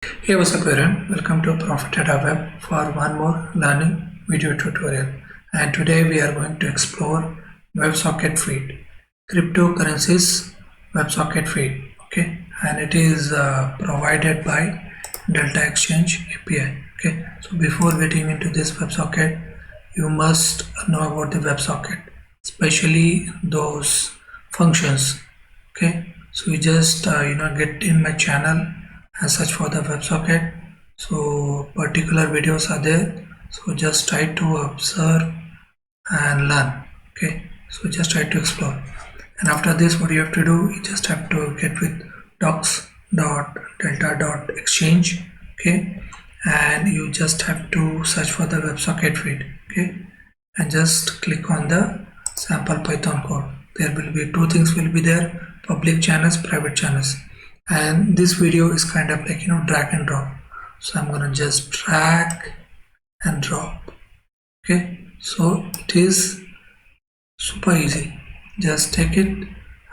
Hey, what's up everyone? Welcome to Profit Data Web for one more learning video tutorial. And today we are going to explore Websocket feed, cryptocurrencies Websocket feed. Okay, and it is provided by Delta Exchange API. Okay, so before getting into this WebSocket, you must know about the WebSocket, especially those functions. Okay, so you just get in my channel and search for the WebSocket. So particular videos are there, so just try to observe and learn. Okay, so just try to explore, and after this what you have to do, you just have to get with docs.delta.exchange. Okay, and you just have to search for the WebSocket feed. Okay, and just click on the sample Python code. There will be two things will be there: public channels, private channels. And this video is kind of like drag and drop. So I'm gonna just drag and drop. Okay, so it is super easy. Just take it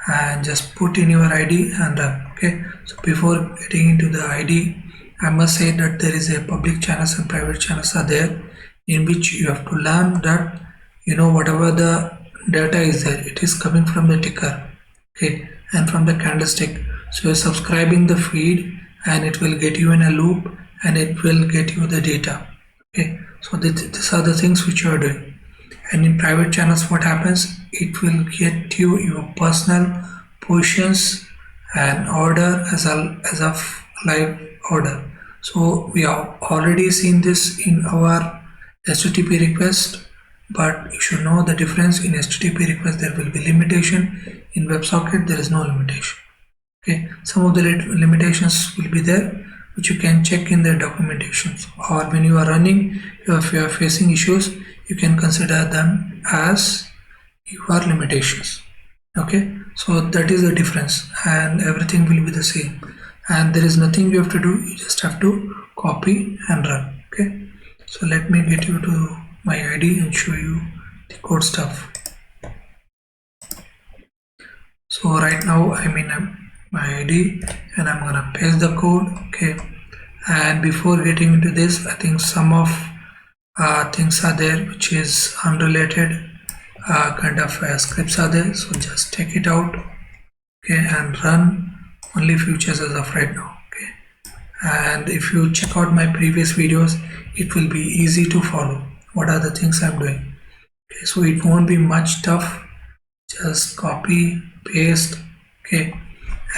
and just put in your ID and run. Okay, so before getting into the ID, I must say that there is a public channels and private channels are there, in which you have to learn that whatever the data is there, it is coming from the ticker. Okay, and from the candlestick. So you're subscribing the feed and it will get you in a loop and it will get you the data. Okay, so these are the things which you are doing. And in private channels, what happens, it will get you your personal positions and order as of live order. So we have already seen this in our HTTP request, but you should know the difference. In HTTP request there will be limitation, in WebSocket there is no limitation. Okay, some of the limitations will be there, which you can check in the documentations, or when you are running, if you are facing issues, you can consider them as your limitations. Okay, so that is the difference, and everything will be the same, and there is nothing you have to do. You just have to copy and run. Okay, so let me get you to my ID and show you the code stuff. So right now I'm in my ID and I'm gonna paste the code. Okay, and before getting into this, I think some of things are there which is unrelated, kind of scripts are there, so just take it out. Okay, and run only futures as of right now. Okay, and if you check out my previous videos, it will be easy to follow what are the things I'm doing. Okay, so it won't be much tough, just copy paste. Okay,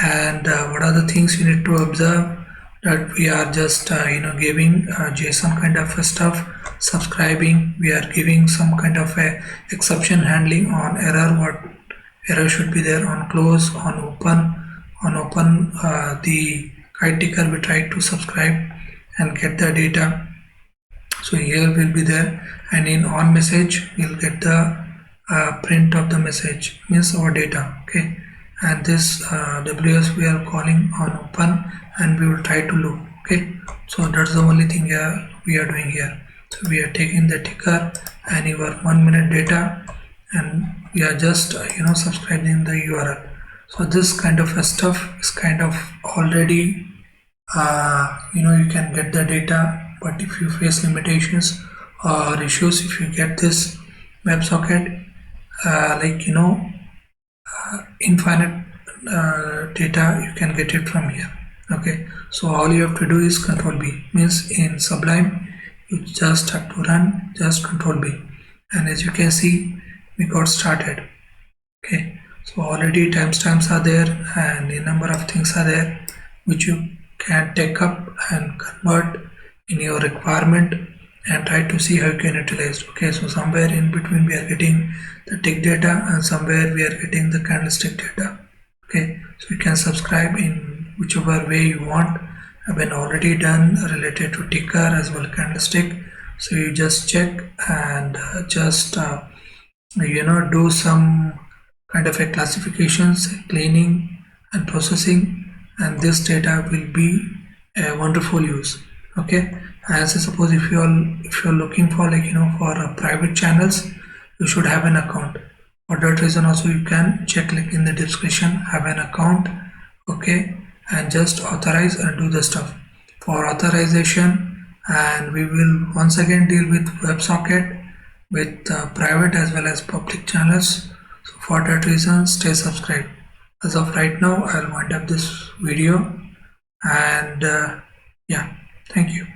and what are the things you need to observe, that we are just giving JSON kind of stuff, subscribing, we are giving some kind of a exception handling on error, what error should be there, on close, on open the kite ticker, we try to subscribe and get the data. So here will be there, and in on message we'll get the print of the message, means our data. Okay, and this WS we are calling on open, and we will try to loop. Okay, so that's the only thing we are doing here. So we are taking the ticker and your 1 minute data, and we are just subscribing the URL. So this kind of stuff is kind of already you can get the data, but if you face limitations or issues, if you get this WebSocket infinite data, you can get it from here. Okay, so all you have to do is control B, means in Sublime you just have to run just control B, and as you can see we got started. Okay, so already timestamps are there and a number of things are there which you can take up and convert in your requirement and try to see how you can utilize. Okay, so somewhere in between we are getting the tick data and somewhere we are getting the candlestick data. Okay, so you can subscribe in whichever way you want. I've been already done related to ticker as well candlestick, so you just check and just do some kind of a classifications, cleaning and processing, and this data will be a wonderful use. Okay, and so suppose if you're looking for for private channels, you should have an account. For that reason also you can check link in the description, have an account. Okay, and just authorize and do the stuff. for authorization, and we will once again deal with WebSocket with private as well as public channels. So for that reason, stay subscribed. As of right now, I'll wind up this video, and yeah, thank you.